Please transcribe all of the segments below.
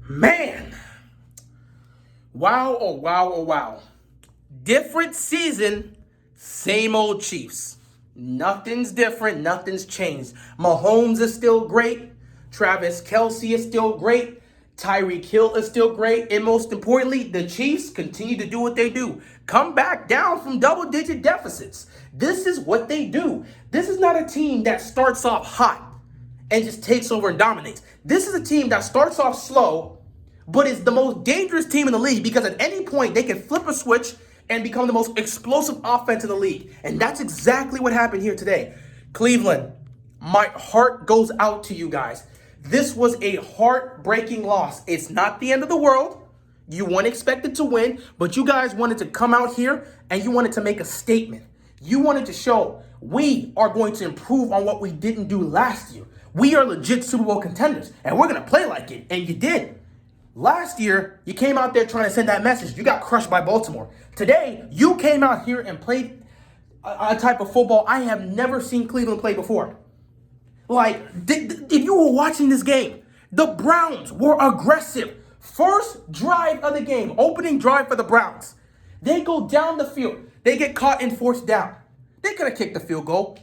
Man, wow, oh wow, oh wow. Different season, same old Chiefs. Nothing's different, nothing's changed. Mahomes is still great. Travis Kelce is still great. Tyreek Hill is still great. And most importantly, the Chiefs continue to do what they do. Come back down from double-digit deficits. This is what they do. This is not a team that starts off hot and just takes over and dominates. This is a team that starts off slow, but is the most dangerous team in the league because at any point they can flip a switch and become the most explosive offense in the league. And that's exactly what happened here today. Cleveland, my heart goes out to you guys. This was a heartbreaking loss. It's not the end of the world. You weren't expected to win, but you guys wanted to come out here and you wanted to make a statement. You wanted to show we are going to improve on what we didn't do last year. We are legit Super Bowl contenders, and we're going to play like it, and you did. Last year, you came out there trying to send that message. You got crushed by Baltimore. Today, you came out here and played a type of football I have never seen Cleveland play before. Like, if you were watching this game, the Browns were aggressive. First drive of the game, opening drive for the Browns. They go down the field. They get caught in fourth down. They could have kicked the field goal.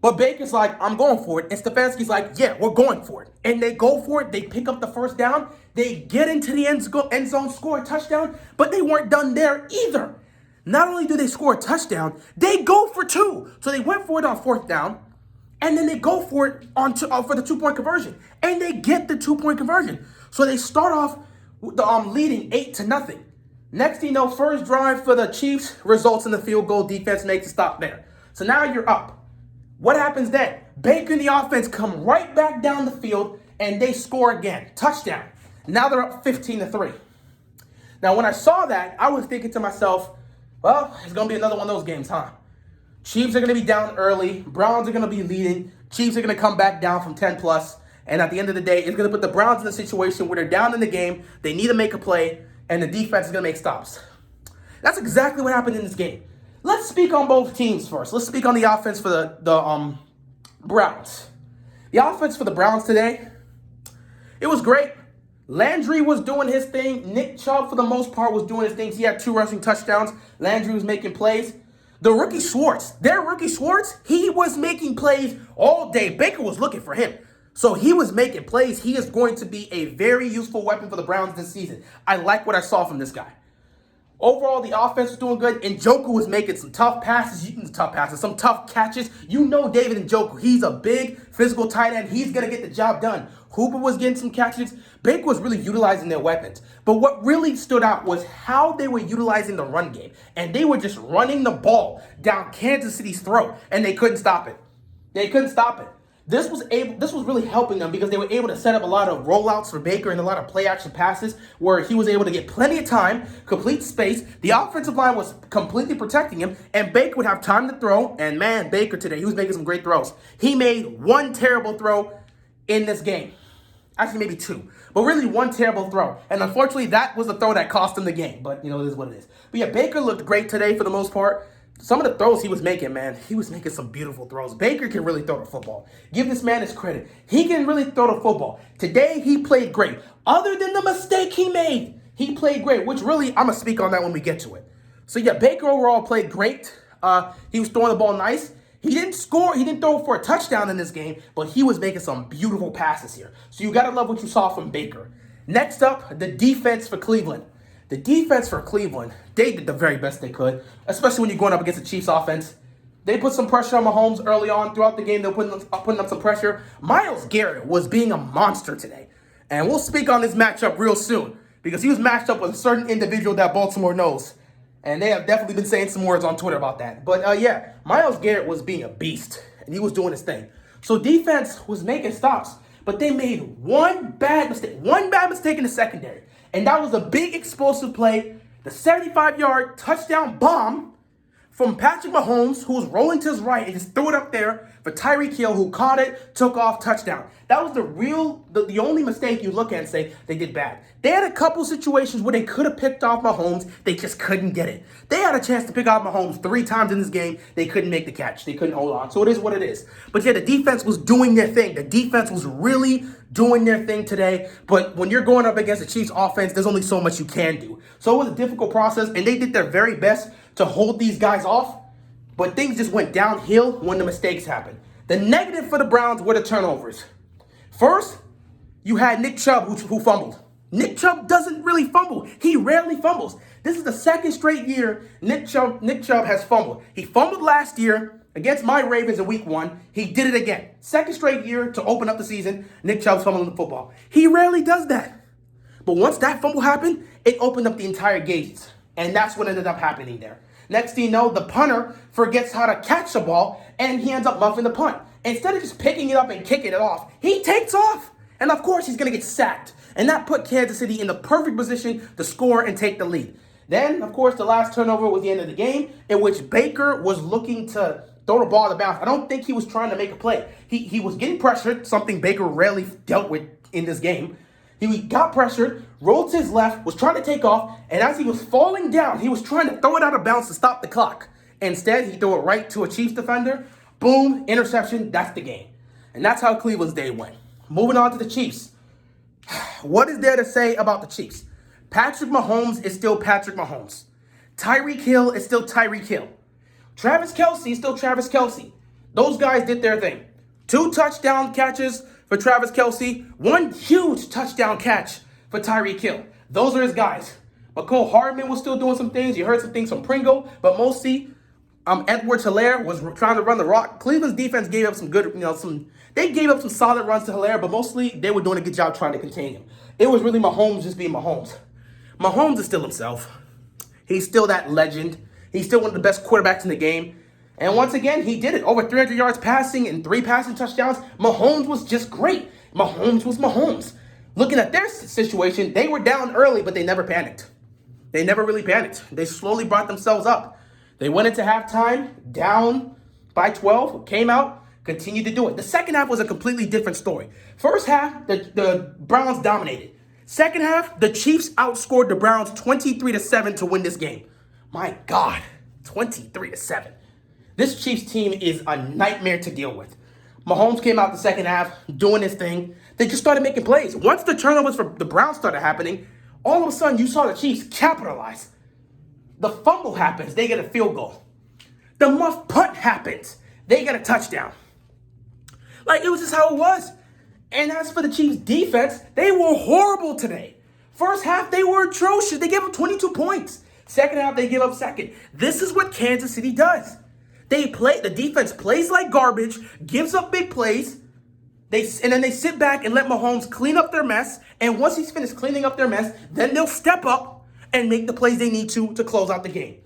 But Baker's like, I'm going for it. And Stefanski's like, yeah, we're going for it. And they go for it. They pick up the first down. They get into the end zone, score a touchdown. But they weren't done there either. Not only do they score a touchdown, they go for two. So they went for it on fourth down. And then they go for it for the two-point conversion. And they get the two-point conversion. So they start off with leading 8-0. Next thing you know, first drive for the Chiefs results in the field goal. Defense makes a stop there. So now you're up. What happens then? Baker and the offense come right back down the field, and they score again. Touchdown. Now they're up 15-3. Now, when I saw that, I was thinking to myself, well, it's going to be another one of those games, huh? Chiefs are going to be down early. Browns are going to be leading. Chiefs are going to come back down from 10+. And at the end of the day, it's going to put the Browns in a situation where they're down in the game. They need to make a play, and the defense is going to make stops. That's exactly what happened in this game. Let's speak on both teams first. Let's speak on the offense for the Browns. The offense for the Browns today, it was great. Landry was doing his thing. Nick Chubb, for the most part, was doing his things. He had 2 rushing touchdowns. Landry was making plays. The rookie Schwartz, he was making plays all day. Baker was looking for him. So he was making plays. He is going to be a very useful weapon for the Browns this season. I like what I saw from this guy. Overall, the offense was doing good. Njoku was making some tough passes, some tough catches. You know David Njoku. He's a big, physical tight end. He's going to get the job done. Hooper was getting some catches. Baker was really utilizing their weapons. But what really stood out was how they were utilizing the run game. And they were just running the ball down Kansas City's throat, and they couldn't stop it. This was really helping them because they were able to set up a lot of rollouts for Baker and a lot of play action passes where he was able to get plenty of time, complete space. The offensive line was completely protecting him, and Baker would have time to throw. And man, Baker today, he was making some great throws. He made one terrible throw in this game. Actually, maybe 2. But really, one terrible throw. And unfortunately, that was the throw that cost him the game. But, it is what it is. But yeah, Baker looked great today for the most part. Some of the throws he was making, man, he was making some beautiful throws. Baker can really throw the football. Give this man his credit. He can really throw the football. Today, he played great. Other than the mistake he made, he played great, which really, I'm going to speak on that when we get to it. So yeah, Baker overall played great. He was throwing the ball nice. He didn't score. He didn't throw for a touchdown in this game, but he was making some beautiful passes here. So you got to love what you saw from Baker. Next up, the defense for Cleveland. The defense for Cleveland, they did the very best they could, especially when you're going up against the Chiefs offense. They put some pressure on Mahomes early on. Throughout the game, they were putting up some pressure. Myles Garrett was being a monster today. And we'll speak on this matchup real soon because he was matched up with a certain individual that Baltimore knows. And they have definitely been saying some words on Twitter about that. But yeah, Myles Garrett was being a beast, and he was doing his thing. So defense was making stops, but they made one bad mistake in the secondary. And that was a big explosive play, the 75-yard touchdown bomb from Patrick Mahomes, who was rolling to his right and just threw it up there for Tyreek Hill, who caught it, took off, touchdown. That was the only mistake you look at and say they did bad. They had a couple situations where they could have picked off Mahomes. They just couldn't get it. They had a chance to pick off Mahomes 3 times in this game. They couldn't make the catch. They couldn't hold on. So it is what it is. But yeah, the defense was doing their thing. The defense was really doing their thing today. But when you're going up against the Chiefs offense, there's only so much you can do. So it was a difficult process, and they did their very best to hold these guys off. But things just went downhill when the mistakes happened. The negative for the Browns were the turnovers. First, you had Nick Chubb who fumbled. Nick Chubb doesn't really fumble. He rarely fumbles. This is the second straight year Nick Chubb has fumbled. He fumbled last year against my Ravens in week 1. He did it again. Second straight year to open up the season, Nick Chubb's fumbling the football. He rarely does that. But once that fumble happened, it opened up the entire gates. And that's what ended up happening there. Next thing you know, the punter forgets how to catch the ball, and he ends up muffing the punt. Instead of just picking it up and kicking it off, he takes off. And of course, he's going to get sacked. And that put Kansas City in the perfect position to score and take the lead. Then, of course, the last turnover was the end of the game, in which Baker was looking to throw the ball out of bounds. I don't think he was trying to make a play. He was getting pressured, something Baker rarely dealt with in this game. He got pressured, rolled to his left, was trying to take off, and as he was falling down, he was trying to throw it out of bounds to stop the clock. Instead, he threw it right to a Chiefs defender. Boom, interception, that's the game. And that's how Cleveland's day went. Moving on to the Chiefs. What is there to say about the Chiefs? Patrick Mahomes is still Patrick Mahomes. Tyreek Hill is still Tyreek Hill. Travis Kelce is still Travis Kelce. Those guys did their thing. 2 touchdown catches for Travis Kelce. 1 huge touchdown catch for Tyreek Hill. Those are his guys. McCole Hardman was still doing some things. You heard some things from Pringle, but mostly Edwards-Helaire was trying to run the rock. Cleveland's defense gave up some good, they gave up some solid runs to Helaire, but mostly they were doing a good job trying to contain him. It was really Mahomes just being Mahomes. Mahomes is still himself. He's still that legend. He's still one of the best quarterbacks in the game. And once again, he did it. Over 300 yards passing and 3 passing touchdowns. Mahomes was just great. Mahomes was Mahomes. Looking at their situation, they were down early, but they never panicked. They never really panicked. They slowly brought themselves up. They went into halftime, down by 12, came out, continued to do it. The second half was a completely different story. First half, the Browns dominated. Second half, the Chiefs outscored the Browns 23-7 to win this game. My God, 23-7. This Chiefs team is a nightmare to deal with. Mahomes came out the second half doing his thing. They just started making plays. Once the turnovers for the Browns started happening, all of a sudden you saw the Chiefs capitalize. The fumble happens, they get a field goal. The muff punt happens, they get a touchdown. Like, it was just how it was. And as for the Chiefs' defense, they were horrible today. First half, they were atrocious. They gave up 22 points. Second half, they give up second. This is what Kansas City does. The defense plays like garbage, gives up big plays, and then they sit back and let Mahomes clean up their mess. And once he's finished cleaning up their mess, then they'll step up and make the plays they need to close out the game.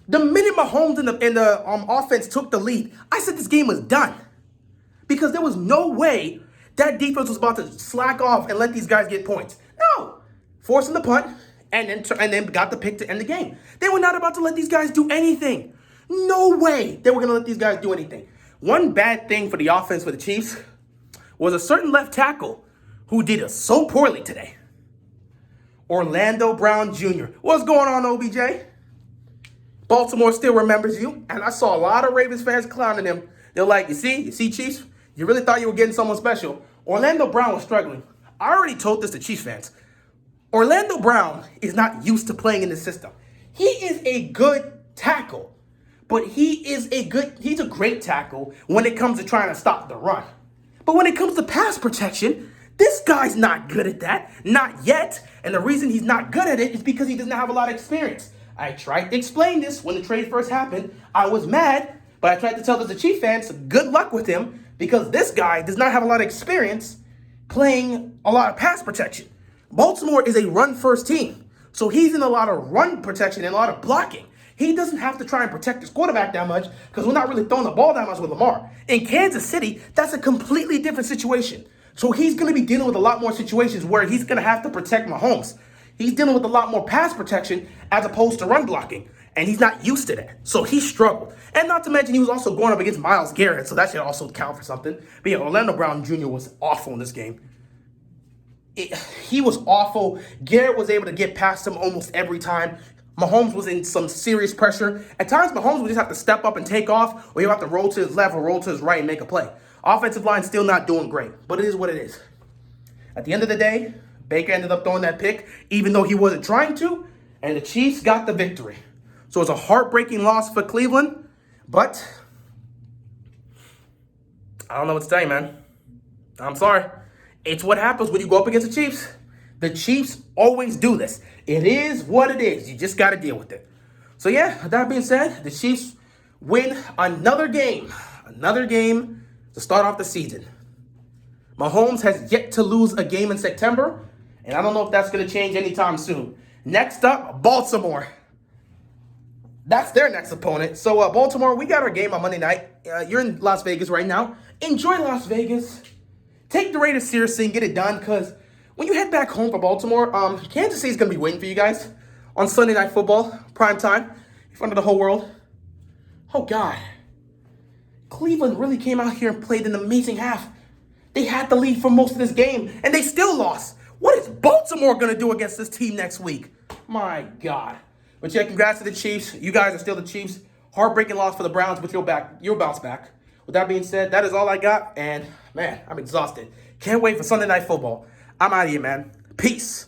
The minute Mahomes in the offense took the lead, I said this game was done. Because there was no way that defense was about to slack off and let these guys get points. No. Forcing the punt and then got the pick to end the game. They were not about to let these guys do anything. No way they were going to let these guys do anything. One bad thing for the offense for the Chiefs was a certain left tackle who did it so poorly today. Orlando Brown Jr. What's going on, OBJ? Baltimore still remembers you, and I saw a lot of Ravens fans clowning him. They're like, you see, Chiefs? You really thought you were getting someone special. Orlando Brown was struggling. I already told this to Chiefs fans. Orlando Brown is not used to playing in this system. He is a good tackle, but he's a great tackle when it comes to trying to stop the run. But when it comes to pass protection, this guy's not good at that. Not yet. And the reason he's not good at it is because he doesn't have a lot of experience. I tried to explain this when the trade first happened. I was mad, but I tried to tell the Chiefs fans, good luck with him, because this guy does not have a lot of experience playing a lot of pass protection. Baltimore is a run-first team, so he's in a lot of run protection and a lot of blocking. He doesn't have to try and protect his quarterback that much because we're not really throwing the ball that much with Lamar. In Kansas City, that's a completely different situation. So he's going to be dealing with a lot more situations where he's going to have to protect Mahomes. He's dealing with a lot more pass protection as opposed to run blocking. And he's not used to that. So he struggled. And not to mention, he was also going up against Myles Garrett. So that should also count for something. But yeah, Orlando Brown Jr. was awful in this game. He was awful. Garrett was able to get past him almost every time. Mahomes was in some serious pressure. At times, Mahomes would just have to step up and take off, or he'll have to roll to his left or roll to his right and make a play. Offensive line still not doing great, but it is what it is. At the end of the day, Baker ended up throwing that pick, even though he wasn't trying to, and the Chiefs got the victory. So it's a heartbreaking loss for Cleveland, but I don't know what to tell you, man. I'm sorry. It's what happens when you go up against the Chiefs. The Chiefs always do this. It is what it is. You just got to deal with it. So, yeah, that being said, the Chiefs win another game. Another game to start off the season. Mahomes has yet to lose a game in September, and I don't know if that's going to change anytime soon. Next up, Baltimore. That's their next opponent. So, Baltimore, we got our game on Monday night. You're in Las Vegas right now. Enjoy Las Vegas. Take the Raiders seriously and get it done, because when you head back home for Baltimore, Kansas City's going to be waiting for you guys on Sunday Night Football, prime time, in front of the whole world. Oh, God. Cleveland really came out here and played an amazing half. They had the lead for most of this game, and they still lost. What is Baltimore going to do against this team next week? My God. But yeah, congrats to the Chiefs. You guys are still the Chiefs. Heartbreaking loss for the Browns, but you'll bounce back. With that being said, that is all I got, and man, I'm exhausted. Can't wait for Sunday Night Football. I'm out of here, man. Peace.